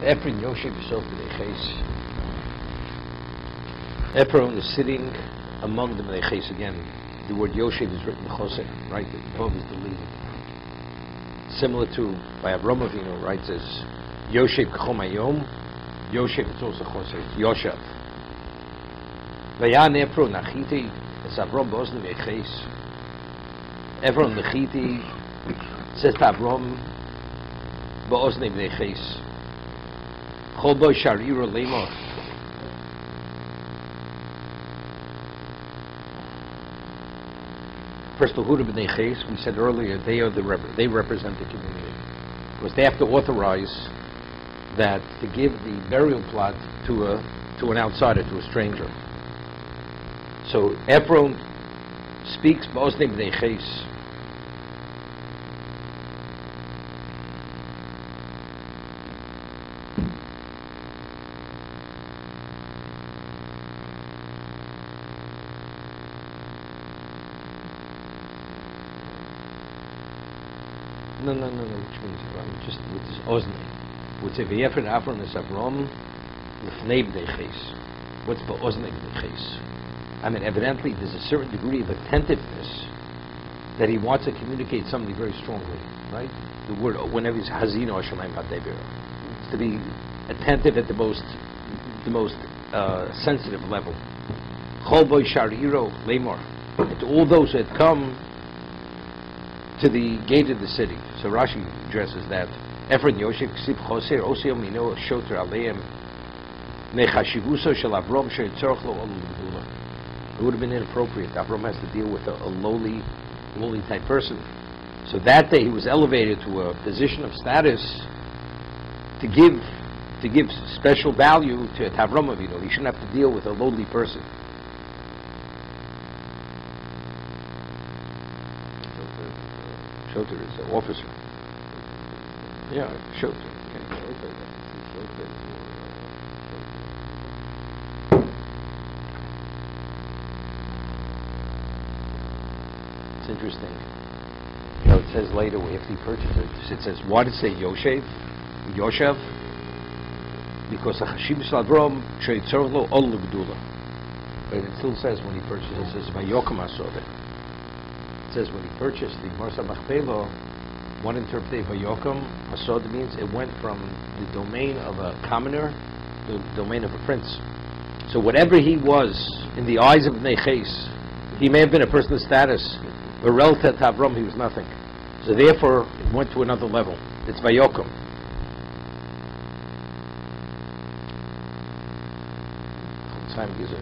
Ephron Yoshev Yisov B'nei Ephron is sitting among the B'nei again. The word Yoshev is written Choseh, right? The Tov is deleted. Similar to by Avram Avinu, right? It says Yoshev K'chom Hayom. Yoshev, it's also Choseh. It's Yoshev. Vayan Ephron Nachiti. It's Avram B'ozne B'nei Ephron Nachiti says to Avram B'ozne B'nei Chol Bo Shariro Lemor. First of all, B'nei Ches, we said earlier, they represent the community, because they have to authorize that to give the burial plot to an outsider, to a stranger. So Ephron speaks B'ozne B'nei Ches. No, which means just with this Ozni. Would say V'yefren Avron is Avrom L'fnei B'nei Ches. What's B'ozne B'nei Ches? I mean, evidently there's a certain degree of attentiveness that he wants to communicate something very strongly, right? The word, whenever he's Hazino Hashemayim B'Tevira, it's to be attentive at the most sensitive level. Chol Bo Shariro Lemor. To all those who had come to the gate of the city. So Rashi addresses that. Ephron Yoshev Ksib Choser Osio Mino Shoter Aleim Mechashivuso Shel Avrom Sheyitzorach Lo Olam L'Gdula. It would have been inappropriate. Avrom has to deal with a lowly type person. So that day he was elevated to a position of status to give special value to Avram Avinu. He shouldn't have to deal with a lowly person. Shoter is an officer. Yeah, Shoter. It's interesting. You know, it says later after he purchased it says, why did it say Yoshev? Because Hashim Slavrom Sheitzor Lo Ol L'Gdula. But it still says when he purchased it says Vayokom Asove. It says when he purchased the Marsa Machpelah, one interpretation Vayokom Asod means it went from the domain of a commoner to the domain of a prince. So whatever he was in the eyes of Bnei Ches, he may have been a person of status, but relative to Avram he was nothing. So therefore it went to another level. It's Vayokom. Time gives a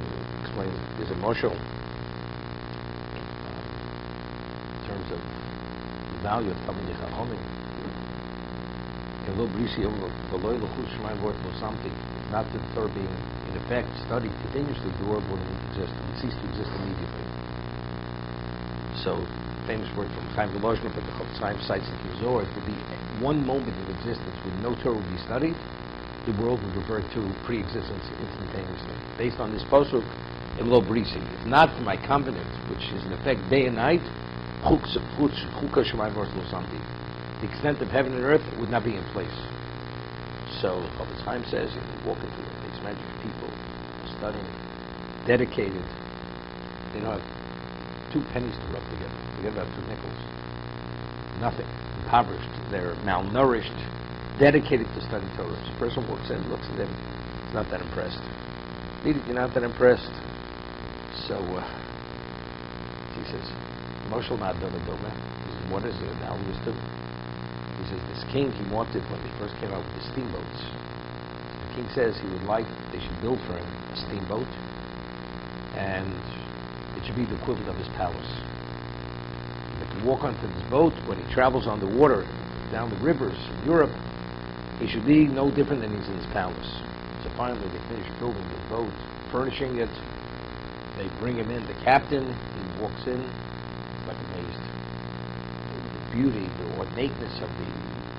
moshel in terms of the value of Talmidei Chachamim. Not the Torah being in effect studied continuously, the world wouldn't exist. It would cease to exist immediately. So, famous word from Chaim Volozhner, but the Chofetz Chaim cites it in Zohar. It would be one moment of existence when no Torah would be studied. The world would revert to pre-existence instantaneously. Based on this posuk, in Lo Brisi. If not for my covenant, which is in effect day and night, the extent of heaven and earth would not be in place. So, Chofetz Chaim says, if you walk into it, it's meant for people studying, dedicated. They don't have 2 pennies to rub together. Forget about 2 nickels. Nothing. Impoverished. They're malnourished. Dedicated to study Torah. So a person walks in, looks at them, is not that impressed. You're not that impressed. So he says, Moshel not done a dome. He says, what is it analogous to? He says, this king he wanted when they first came out with the steamboats. The king says he would like, they should build for him a steamboat, and it should be the equivalent of his palace. If he walk onto this boat, when he travels on the water, down the rivers of Europe, he should be no different than he's in his palace. So finally they finish building the boat, furnishing it. They bring him in, the captain, he walks in, he's like amazed. The beauty, the ornateness of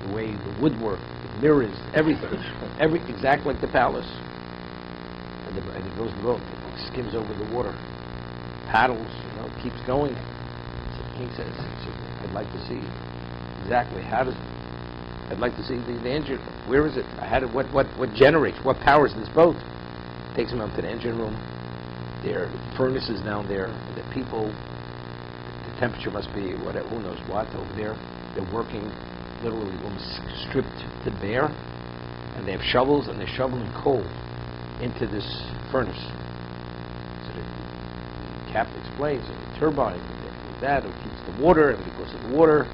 the way the woodwork, the mirrors, everything, exactly like the palace. And he goes to the boat, skims over the water, paddles, keeps going. So the king says, I'd like to see exactly how I'd like to see the engine. Where is it? I had it. What generates? What powers this boat? Takes him up to the engine room. There are furnaces down there. The people, the temperature must be whatever, who knows what over there. They're working literally almost stripped to bare, and they have shovels and they're shoveling coal into this furnace. So the captain explains the turbine, that it keeps the water, and because of the water,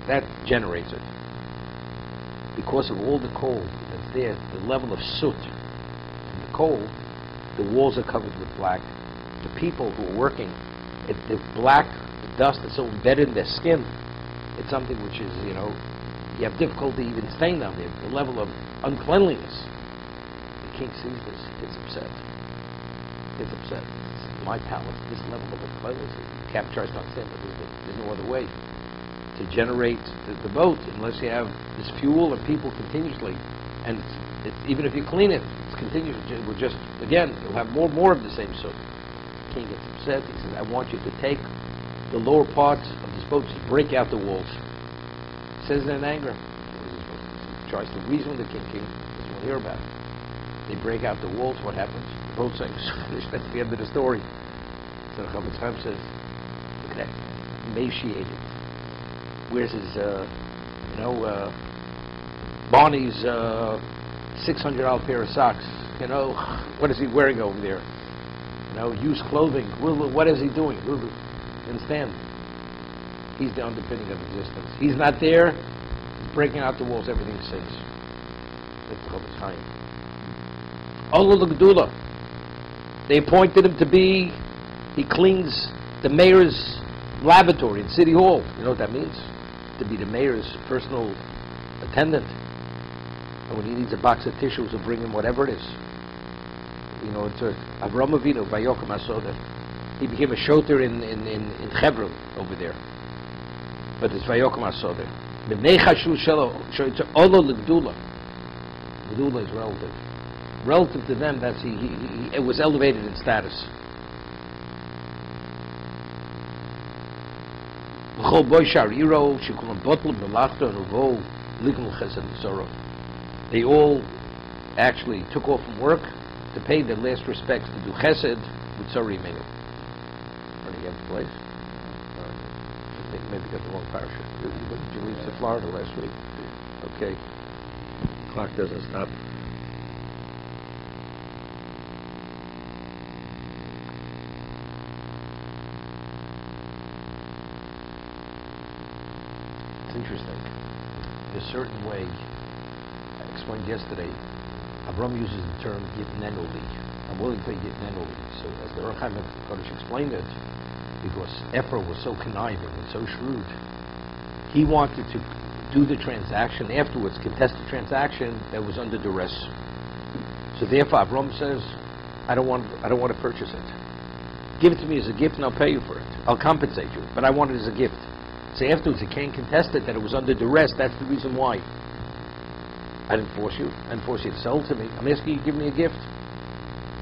that generates it. Because of all the coal that's there, the level of soot from the coal, the walls are covered with black. The people who are working, the black, the dust is so embedded in their skin, it's something which is, you have difficulty even staying down there. The level of uncleanliness. The king sees this, gets upset. It's my palace, this level of uncleanliness. The captain tries to understand, but there's no other way to generate the boat unless you have this fuel and people continuously. And even if you clean it, it's continuous. It will just, again, you'll have more of the same soot. The king gets upset. He says, I want you to take the lower parts of this boat, just break out the walls. He says it in anger. He tries to reason with the king. King doesn't want to hear about it. They break out the walls. What happens? The boat sinks. That's the end of the story. So the commentaries says, look at that, emaciated. Where's his, Barney's $600 pair of socks? What is he wearing over there? Used clothing. What is he doing? You understand? He's the underpinning of existence. He's not there. He's breaking out the walls. Everything sinks. That's the Chofetz Chaim. Allah L'Gdula. They appointed him to be. He cleans the mayor's lavatory in City Hall. You know what that means? To be the mayor's personal attendant. And when he needs a box of tissues, he'll bring him whatever it is. It's Avram Avinu, Vayokom Asoda. He became a shoter in Hebron over there. But it's Vayokom Asoda. Olo L'Gdula. Gdula is relative. Relative to them, that's it was elevated in status. They all actually took off from work to pay their last respects, to do chesed with Tzori Menu. Running against the place. Maybe got the wrong parshas. Did you leave to Florida last week? Okay. Clock doesn't stop. It's interesting. In a certain way, I explained yesterday, Avram uses the term Yitnenuli. I'm willing to pay Yitnenuli. So as the Rechaim Kodesh explained it, because Ephraim was so conniving and so shrewd, he wanted to do the transaction afterwards, contest the transaction that was under duress. So therefore Avram says, I don't want to purchase it. Give it to me as a gift and I'll pay you for it. I'll compensate you, but I want it as a gift. So afterwards he can't contest it, that it was under duress. That's the reason why. I didn't force you. I didn't force you to sell it to me. I'm asking you to give me a gift.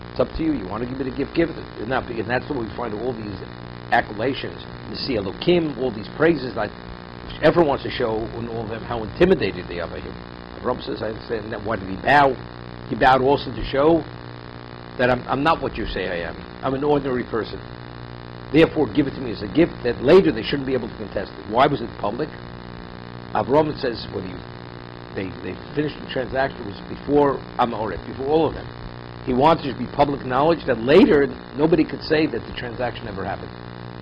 It's up to you. You want to give me the gift, give it. And that's where we find all these accolations. The Nisi Elokim, all these praises that everyone wants to show on all of them how intimidated they are by him. Rob says, I understand that. Why did he bow? He bowed also to show that I'm not what you say I am. I'm an ordinary person. Therefore, give it to me as a gift that later they shouldn't be able to contest it. Why was it public? Avram says, when they finished the transaction, it was before Amoret, before all of them. He wanted it to be public knowledge that later nobody could say that the transaction never happened.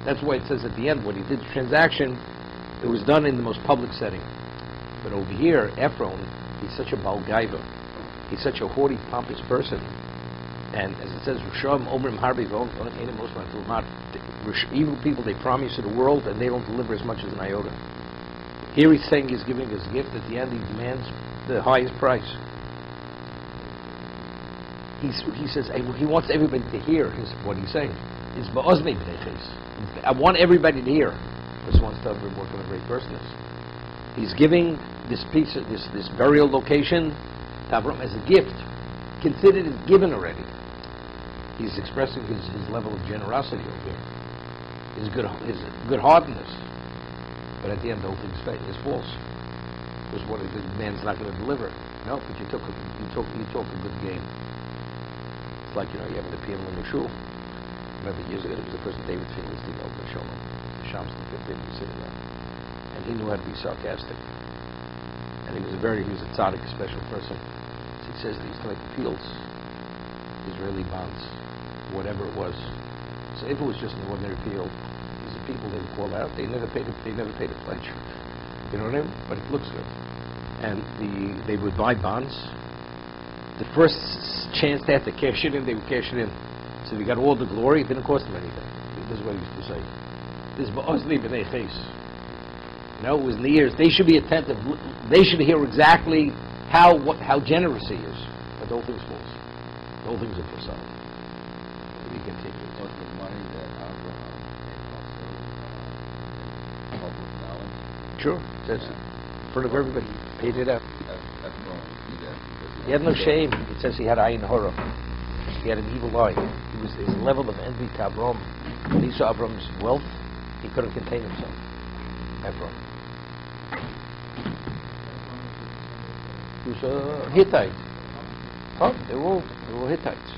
That's why it says at the end, when he did the transaction, it was done in the most public setting. But over here, Ephraim, he's such a balgaiva. He's such a haughty, pompous person. And as it says, evil people, they promise you the world and they don't deliver as much as an iota. Here he's saying he's giving his gift. At the end, he demands the highest price. He says he wants everybody to hear what he's saying. I want everybody to hear. This wants to work on a great person is. He's giving this piece of this burial location to Avram as a gift. Considered as given already. He's expressing his level of generosity over here. His good-heartedness. But at the end, the whole thing is false. because what the man's not going to deliver. No, but you talk a good game. It's like, you have an appeal in the shul. Remember years ago, it was the person David Finkelstein over the Shalom. Shams the fifth was sitting there. And he knew how to be sarcastic. And he was a tzaddik, a special person. So he says these type of appeals, Israeli bonds, whatever it was. So if it was just an ordinary appeal, these are people they would call out, they never paid a pledge. You know what I mean? But it looks good. And they would buy bonds. The first chance they had to cash it in, they would cash it in. So they got all the glory, it didn't cost them anything. This is what he used to say. This is ba'ozli b'nei ches. It was in the ears. They should be attentive. They should hear exactly how generous he is. But the whole thing's false. The whole thing's a facade. We continue. Was the money that Abraham also public knowledge? Sure. That's in front of everybody. Paid it out. That's wrong to see that. He had no shame. It says he had ayin hara. He had an evil eye. His level of envy to Avram. When he saw Avram's wealth, he couldn't contain himself. Avram. He was a Hittite. Oh, they were all Hittites.